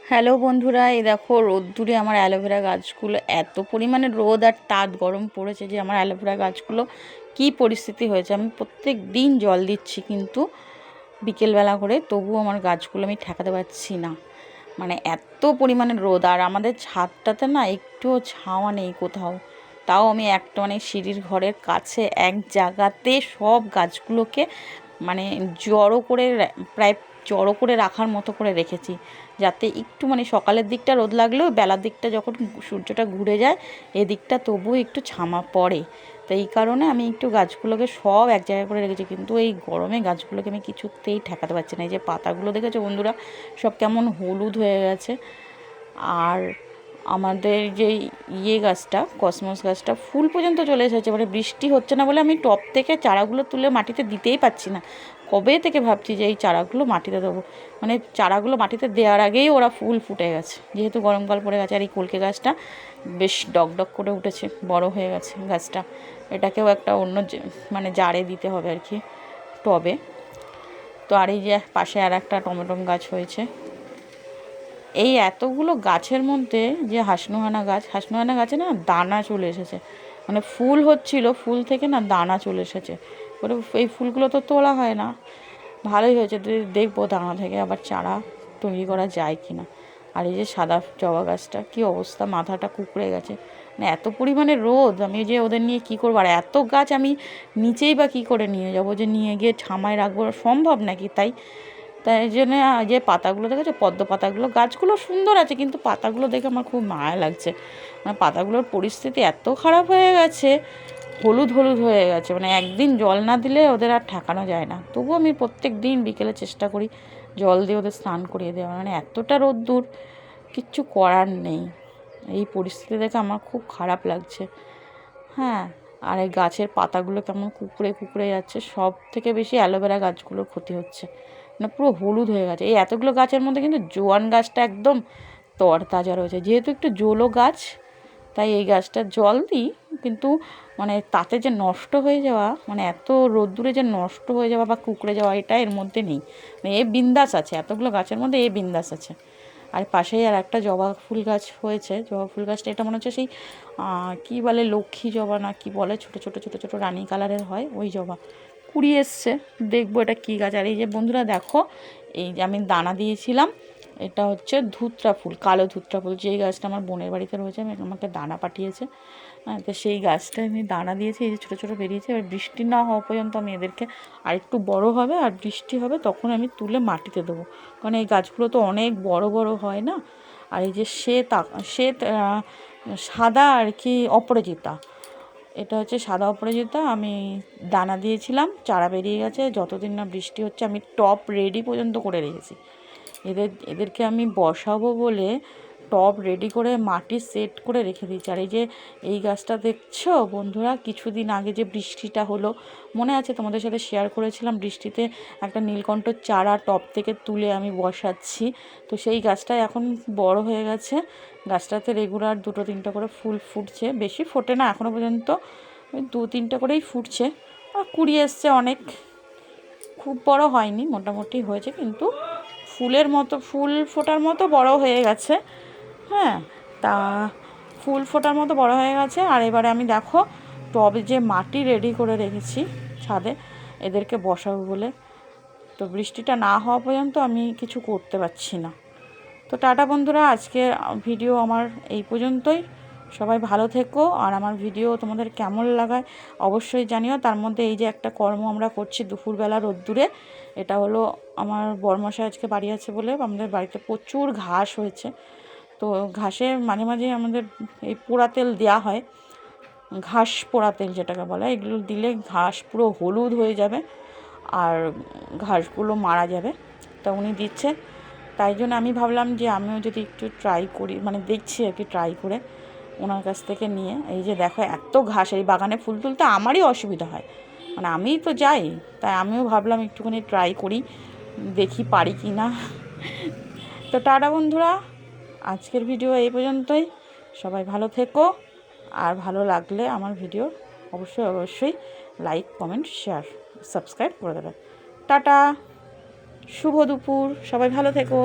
Hello বন্ধুরা, এই দেখো রোদ্দুরে আমার অ্যালোভেরা গাছগুলো, এত পরিমাণে রোদ আর তাপ গরম পড়েছে যে আমার অ্যালোভেরা গাছগুলো কি পরিস্থিতি হয়েছে। আমি প্রত্যেক দিন জল দিচ্ছি, কিন্তু বিকেলবেলা করে, তবুও আমার গাছগুলো আমি ঠেকাতে পারছি না। মানে এত পরিমাণে রোদ, আর আমাদের ছাদটাতে না একটুও ছাওয়া নেই কোথাও। তাও আমি একটা মানে সিঁড়ির ঘরের কাছে এক জায়গাতে সব গাছগুলোকে মানে জড়ো করে প্রায় জড়ো করে রাখার মতো করে রেখেছি, যাতে একটু মানে সকালের দিকটা রোদ লাগলেও বেলার দিকটা যখন সূর্যটা ঘুরে যায় এদিকটা তবুও একটু ছামা পড়ে। তো এই কারণে আমি একটু গাছগুলোকে সব এক জায়গায় করে রেখেছি, কিন্তু এই গরমে গাছগুলোকে আমি কিছুতেই ঠেকাতে পারছি না। এই যে পাতাগুলো দেখেছো বন্ধুরা, সব কেমন হলুদ হয়ে গেছে। আর আমাদের যে গাছটা, কসমস গাছটা, ফুল পর্যন্ত চলে এসেছে। মানে বৃষ্টি হচ্ছে না বলে আমি টব থেকে চারাগুলো তুলে মাটিতে দিতেই পারছি না। কবে থেকে ভাবছি যে এই চারাগুলো মাটিতে দেবো, মানে চারাগুলো মাটিতে দেওয়ার আগেই ওরা ফুল ফুটে গেছে, যেহেতু গরমকাল পড়ে গেছে। আর এই কলকে গাছটা বেশ ডগডগ করে উঠেছে, বড় হয়ে গেছে গাছটা। এটাকেও একটা অন্য মানে জারে দিতে হবে আর কি, টবে। তো আর এই যে পাশে আর একটা টমেটো গাছ হয়েছে। এই এতগুলো গাছের মধ্যে যে হাসনুহানা গাছে না দানা চলে এসেছে। মানে ফুল হচ্ছিল, ফুল থেকে না দানা চলে এসেছে। ওটা এই ফুলগুলো তো তোলা হয় না। ভালোই হয়েছে, দেখবো দানা থেকে আবার চারা তৈরি করা যায় কি না। আর এই যে সাদা জবা গাছটা, কী অবস্থা, মাথাটা কুঁকড়ে গেছে। মানে এত পরিমাণে রোদ, আমি যে ওদের নিয়ে কী করবো। আর এত গাছ আমি নিচেই বা কী করে নিয়ে যাবো, যে নিয়ে গিয়ে ছামায় রাখবো, সম্ভব নাকি? তাই জন্য যে পাতাগুলো দেখেছো, পদ্ম পাতাগুলো, গাছগুলো সুন্দর আছে, কিন্তু পাতাগুলো দেখে আমার খুব মায়া লাগছে। মানে পাতাগুলোর পরিস্থিতি এত খারাপ হয়ে গেছে, হলুদ হলুদ হয়ে গেছে। মানে একদিন জল না দিলে ওদের আর ঠেকানো যায় না। তবুও আমি প্রত্যেক দিন বিকেলে চেষ্টা করি জল দিয়ে ওদের স্নান করিয়ে দেওয়া। মানে এতটা রোদ্দুর, কিচ্ছু করার নেই। এই পরিস্থিতি দেখে আমার খুব খারাপ লাগছে। হ্যাঁ, আর এই গাছের পাতাগুলো কেমন কুঁকড়ে কুঁকড়ে যাচ্ছে। সব থেকে বেশি অ্যালোভেরা গাছগুলোর ক্ষতি হচ্ছে, মানে পুরো হলুদ হয়ে গেছে। এই এতগুলো গাছের মধ্যে কিন্তু জোয়ান গাছটা একদম তরতাজা রয়েছে, যেহেতু একটু জোলো গাছ, তাই এই গাছটা জল দিই। কিন্তু মানে তাতে যে নষ্ট হয়ে যাওয়া, মানে এত রোদ্দুরে যে নষ্ট হয়ে যাওয়া বা কুঁকড়ে যাওয়া, এটা এর মধ্যে নেই। মানে এ বিন্দাস আছে, এতগুলো গাছের মধ্যে এ বিন্দাস আছে। আর পাশেই আর একটা জবা ফুল গাছ হয়েছে। জবা ফুল গাছটা এটা মনে হচ্ছে সেই কী বলে, লক্ষ্মী জবা না কি বলে, ছোটো ছোটো ছোটো ছোটো রানী কালারের হয় ওই জবা। কুড়ি এসছে, দেখবো এটা কী গাছ। আর এই যে বন্ধুরা দেখো, এই যে আমি দানা দিয়েছিলাম, এটা হচ্ছে ধুতরা ফুল, কালো ধুতরা ফুল। যেই গাছটা আমার বোনের বাড়িতে রয়েছে, আমাকে দানা পাঠিয়েছে। হ্যাঁ, তো সেই গাছটায় আমি দানা দিয়েছি। এই যে ছোটো ছোটো বেরিয়েছে। এবার বৃষ্টি না হওয়া পর্যন্ত আমি এদেরকে আরেকটু বড় হবে, আর বৃষ্টি হবে তখন আমি তুলে মাটিতে দেবো, কারণ এই গাছগুলো তো অনেক বড় বড় হয় না। আর এই যে শ্বেত সাদা আর কি অপরাজিতা, এটা হচ্ছে সাদা অপরাজিতা। আমি দানা দিয়েছিলাম, চারা বেরিয়ে গেছে। যতদিন না বৃষ্টি হচ্ছে আমি টব রেডি পর্যন্ত করে রেখেছি। এদেরকে আমি বসাবো বলে টব রেডি করে মাটি সেট করে রেখে দিয়েছি। আর এই যে এই গাছটা দেখছো বন্ধুরা, কিছুদিন আগে যে বৃষ্টিটা হলো, মনে আছে তোমাদের সাথে শেয়ার করেছিলাম, বৃষ্টিতে একটা নীলকণ্ঠ চারা টব থেকে তুলে আমি বসাচ্ছি। তো সেই গাছটা এখন বড় হয়ে গেছে। গাছটাতে রেগুলার 2-3টা করে ফুল ফুটছে, বেশি ফোটে না এখনও পর্যন্ত, 2-3টা করেই ফুটছে। আর কুড়ি এসছে অনেক, খুব বড় হয়নি, মোটামুটি হয়েছে, কিন্তু ফুল ফোটার মতো বড় হয়ে গেছে। হ্যাঁ, তা ফুল ফোটার মতো বড় হয়ে গেছে। আর এবারে আমি দেখো টবে যে মাটি রেডি করে রেখেছি ছাদে এদেরকে বসাবো বলে। তো বৃষ্টিটা না হওয়া পর্যন্ত আমি কিছু করতে পারছি না। তো টাটা বন্ধুরা, আজকে ভিডিও আমার এই পর্যন্তই। সবাই ভালো থেকো। আর আমার ভিডিও তোমাদের কেমন লাগায় অবশ্যই জানিও। তার মধ্যে এই যে একটা কর্ম আমরা করছি দুপুরবেলা রোদ্দুরে, এটা হলো আমার বরমশাই আজকে বাড়ি আছে বলে আমাদের বাড়িতে প্রচুর ঘাস হয়েছে। তো ঘাসে মাঝে মাঝে আমাদের এই পোড়া তেল দেওয়া হয়, ঘাস পোড়া তেল যেটাকে বলে। এগুলো দিলে ঘাস পুরো হলুদ হয়ে যাবে আর ঘাসগুলো মারা যাবে। তা উনি দিচ্ছে, তাই জন্য আমি ভাবলাম যে আমিও যদি একটু ট্রাই করি, মানে দেখছি আর কি ট্রাই করে ওনার কাছ থেকে নিয়ে। এই যে দেখো এত ঘাস, এই বাগানে ফুল তুলতে আমারই অসুবিধা হয়, মানে আমিই তো যাই, তাই আমিও ভাবলাম একটুখানি ট্রাই করি, দেখি পারি কি না। তো টাটা বন্ধুরা, আজকের ভিডিও এই পর্যন্তই। সবাই ভালো থেকো। আর ভালো লাগলে আমার ভিডিও অবশ্যই অবশ্যই লাইক, কমেন্ট, শেয়ার, সাবস্ক্রাইব করে দেবে। টাটা, শুভ দুপুর, সবাই ভালো থেকো।